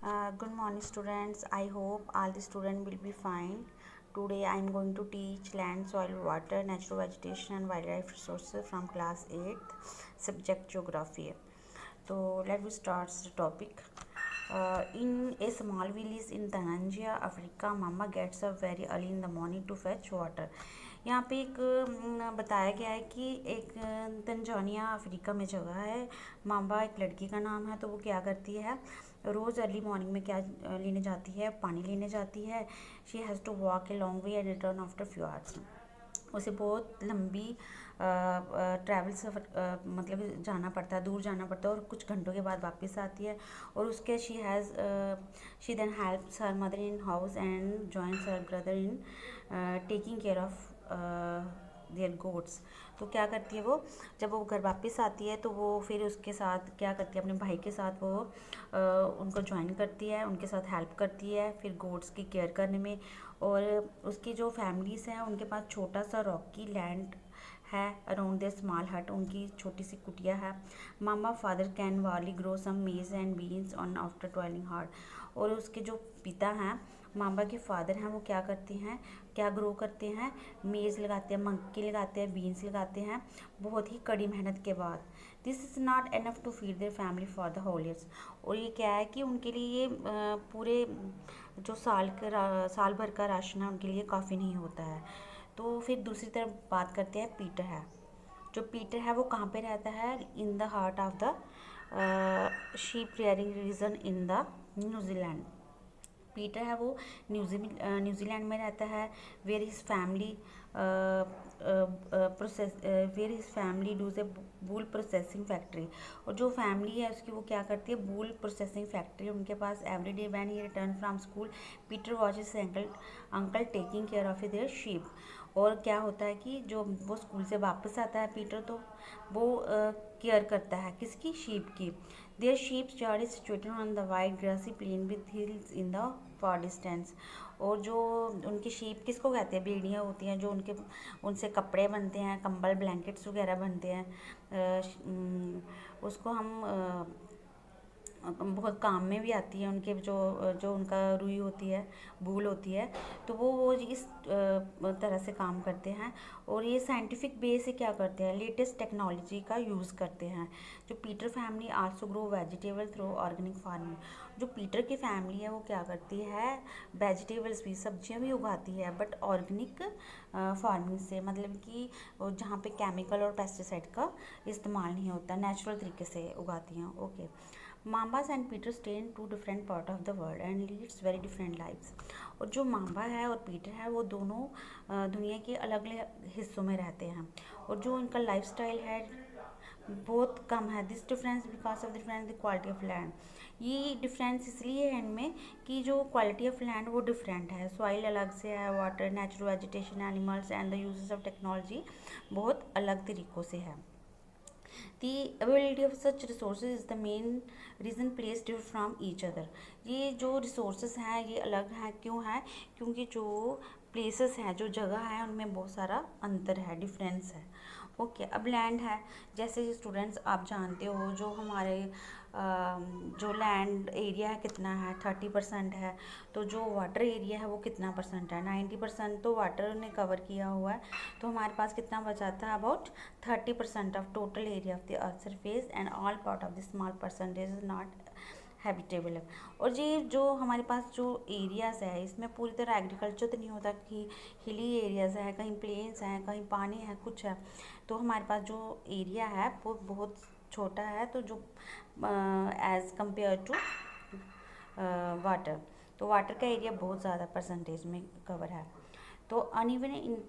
Good morning students. I hope all the students will be fine. Today I am going to teach land, soil, water, natural vegetation and wildlife resources from class 8th subject geography. So let me start the topic. In a small village in Tanzania, Africa, Mama gets up very early in the morning to fetch water. यहाँ पे एक बताया गया है कि एक Tanzania Africa में जगह है। मामा एक लड़की का नाम है, तो वो क्या करती है, रोज़ अर्ली मॉर्निंग में क्या लेने जाती है, पानी लेने जाती है। She has to walk a long way and return after few hours. उसे बहुत लंबी ट्रैवल सफ़र मतलब जाना पड़ता है, दूर जाना पड़ता है और कुछ घंटों के बाद वापस आती है। और उसके she then helps her mother in house and joins her brother in taking care of their goats. तो क्या करती है वो, जब वो घर वापस आती है तो वो फिर उसके साथ क्या करती है, अपने भाई के साथ वो उनको ज्वाइन करती है, उनके साथ हेल्प करती है फिर गोट्स की केयर करने में। और उसकी जो फैमिलीज़ हैं उनके पास छोटा सा रॉकी लैंड है अराउंड देयर स्मॉल हट, उनकी छोटी सी कुटिया है। मामा फादर कैन वाली ग्रो सम मेज and beans on after toiling hard. और उसके जो पिता हैं, मामा के फादर हैं, वो क्या करते हैं, क्या ग्रो करते हैं, मेज़ लगाते हैं, मक्की लगाते हैं, बीन्स लगाते हैं बहुत ही कड़ी मेहनत के बाद। This is not enough to feed their family for the whole years. और ये क्या है कि उनके लिए ये पूरे जो साल भर का राशन है उनके लिए काफ़ी नहीं होता है। तो फिर दूसरी तरफ बात करते हैं पीटर है। जो पीटर है वो कहाँ पे रहता है, in the heart of the sheep rearing region in the New Zealand. Peter है वो न्यूजीलैंड में रहता है। Where his family where his family does a wool processing factory. और जो फैमिली है उसकी वो क्या करती है, बूल प्रोसेसिंग फैक्ट्री उनके पास। Every day when he return from school Peter watches uncle taking care of their sheep. और क्या होता है कि जो वो स्कूल से वापस आता है पीटर, तो वो केयर करता है किसकी, शीप की। Their sheeps yard is situated on the wide grassy plain with hills in the far distance. और जो उनकी शीप किसको कहते हैं, भेड़ियाँ होती हैं, जो उनसे कपड़े बनते हैं, कंबल ब्लैंकेट्स वगैरह बनते हैं। उसको हम बहुत काम में भी आती है। उनके जो जो उनका रुई होती है, बूल होती है, तो वो इस तरह से काम करते हैं। और ये साइंटिफिक बेस से क्या करते हैं, लेटेस्ट टेक्नोलॉजी का यूज़ करते हैं। जो Peter family also grow vegetable through organic farming. जो पीटर की फैमिली है वो क्या करती है, वेजिटेबल्स भी, सब्जियां भी उगाती है, बट ऑर्गेनिक फार्मिंग से, मतलब कि जहाँ पे केमिकल और पेस्टिसाइड का इस्तेमाल नहीं होता, नेचुरल तरीके से उगाती हैं। Okay, Mambas and Peter stay in two different part of the world and leads very different lifes. और जो माम्बा है और पीटर है वो दोनों दुनिया के अलग अलग हिस्सों में रहते हैं। और जो उनका लाइफ स्टाइल है बहुत कम है। This difference because of difference the quality of land. ये डिफरेंस इसलिए है इनमें कि जो क्वालिटी ऑफ लैंड वो डिफरेंट है, सॉइल अलग से है, water, natural vegetation, animals and the uses of technology बहुत अलग तरीक़ों से है। The availability of such resources is the main reason place differ from each other. ये जो resources हैं ये अलग हैं, क्यों है, क्योंकि जो प्लेसेस हैं, जो जगह है, उनमें बहुत सारा अंतर है, डिफरेंस है। ओके, अब लैंड है, जैसे स्टूडेंट्स आप जानते हो जो हमारे जो लैंड एरिया है कितना है, 30% है। तो जो वाटर एरिया है वो कितना परसेंट है, 90% तो वाटर ने कवर किया हुआ है। तो हमारे पास कितना बचाता है, about 30% of total area of the earth surface and all part of the small percentage is not habitable. और ये जो हमारे पास जो एरियाज़ है इसमें पूरी तरह एग्रीकल्चर तो नहीं होता, कि हिली एरियाज़ है, कहीं प्लेन्स हैं, कहीं पानी है, कुछ है। तो हमारे पास जो एरिया है वो बहुत छोटा है, तो जो एज़ कम्पेयर टू वाटर, तो वाटर का एरिया बहुत ज़्यादा परसेंटेज में कवर है। तो uneven in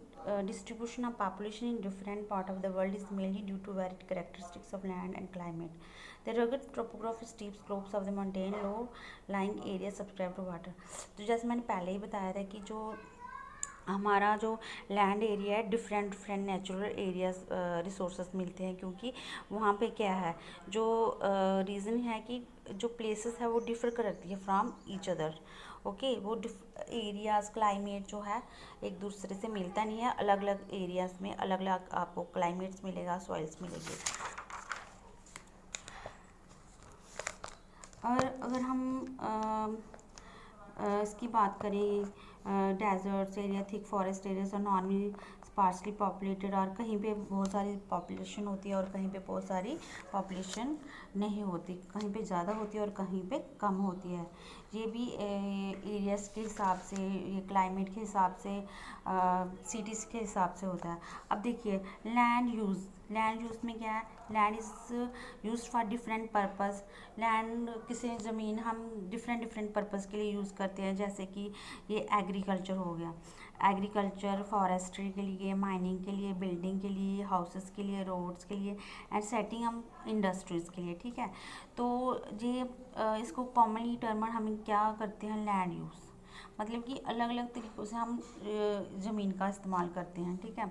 distribution of population in different part of the world is mainly due to varied characteristics of land and climate. The rugged topography, steep slopes of the mountain, low-lying areas subscribe to water. तो जैसे मैंने पहले ही बताया था कि जो हमारा जो लैंड एरिया है, different different natural areas resources मिलते हैं, क्योंकि वहाँ पे क्या है, जो रीज़न है कि जो प्लेसेस है वो डिफ़र करती है फ्रॉम ईच अदर। ओके, वो एरियाज़, क्लाइमेट जो है एक दूसरे से मिलता नहीं है। अलग अलग एरियाज़ में अलग अलग आपको क्लाइमेट्स मिलेगा, सॉइल्स मिलेंगे। और अगर हम की बात करें, deserts area, thick forest areas और नॉर्मली स्पार्सली पॉपुलेटेड, और कहीं पे बहुत सारी पॉपुलेशन होती है और कहीं पे बहुत सारी पॉपुलेशन नहीं होती, कहीं पे ज़्यादा होती है और कहीं पे कम होती है। ये भी एरियाज़ के हिसाब से, ये क्लाइमेट के हिसाब से, सिटीज़ के हिसाब से होता है। अब देखिए लैंड यूज़ में क्या है, land is use for different purpose. Land किसी ज़मीन हम डिफरेंट डिफरेंट पर्पस के लिए यूज़ करते हैं, जैसे कि ये एग्रीकल्चर हो गया, एग्रीकल्चर, फॉरेस्ट्री के लिए, माइनिंग के लिए, बिल्डिंग के लिए, हाउसेस के लिए, रोड्स के लिए, एंड सेटिंग हम इंडस्ट्रीज़ के लिए, ठीक है। तो ये इसको कॉमनली टर्म हम क्या करते हैं, लैंड यूज़, मतलब कि अलग अलग तरीक़ों से हम ज़मीन का इस्तेमाल करते हैं, ठीक है।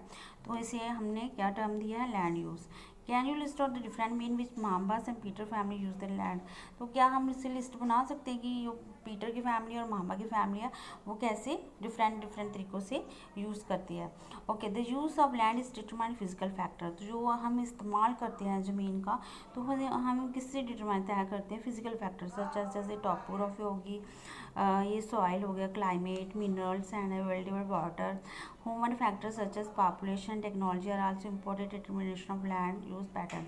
तो इसे हमने क्या टर्म दिया है, land use. Can you list out the different mean which Mambas and Peter family use the land. तो क्या हम इससे लिस्ट बना सकते हैं कि जो पीटर की फैमिली और माम्बा की फैमिली है वो कैसे डिफरेंट डिफरेंट तरीक़ों से यूज़ करती है। Okay, the use of land is determine physical factor. तो जो हम इस्तेमाल करते हैं ज़मीन का, तो हम किससे डिटरमाइन तय करते हैं, फिजिकल फैक्टर सच जैसे टॉपोग्राफी होगी, ये सॉइल हो गया, climate, minerals and available water. Human factors such as population, technology are also important determination of land use pattern.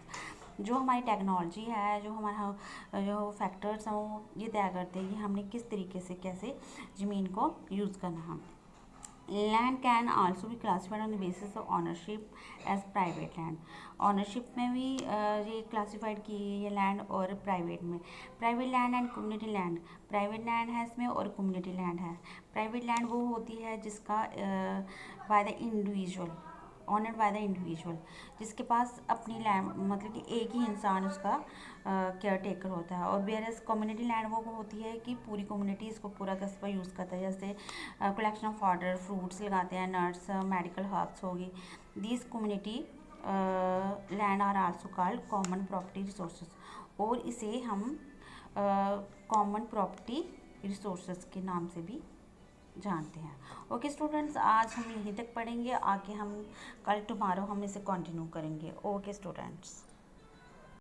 जो हमारी टेक्नोलॉजी है, जो हमारा जो फैक्टर्स हैं वो ये तय करते हैं कि हमने किस तरीके से कैसे ज़मीन को यूज़ करना है। लैंड कैन आल्सो भी classified on the basis of ownership as private land. Ownership में भी ये क्लासीफाइड की है ये लैंड, और प्राइवेट में private land and community land. Private land है इसमें और कम्युनिटी लैंड है। प्राइवेट लैंड वो होती है जिसका by the individual, honoured by the individual, जिसके पास अपनी लैंड, मतलब कि एक ही इंसान उसका केयर टेकर होता है। और वेयरएज कम्युनिटी लैंड वो होती है कि पूरी कम्युनिटी इसको पूरा कस्बा यूज़ करता है, जैसे कलेक्शन ऑफ वाटर, फ्रूट्स लगाते हैं, नट्स, मेडिकल हर्ब्स होगी। These community land are also called common property resources, और इसे हम कॉमन प्रॉपर्टी रिसोर्सेज के नाम से भी जानते हैं। ओके स्टूडेंट्स, आज हम यहीं तक पढ़ेंगे, आगे हम कल टुमारो हम इसे कंटिन्यू करेंगे। Okay students.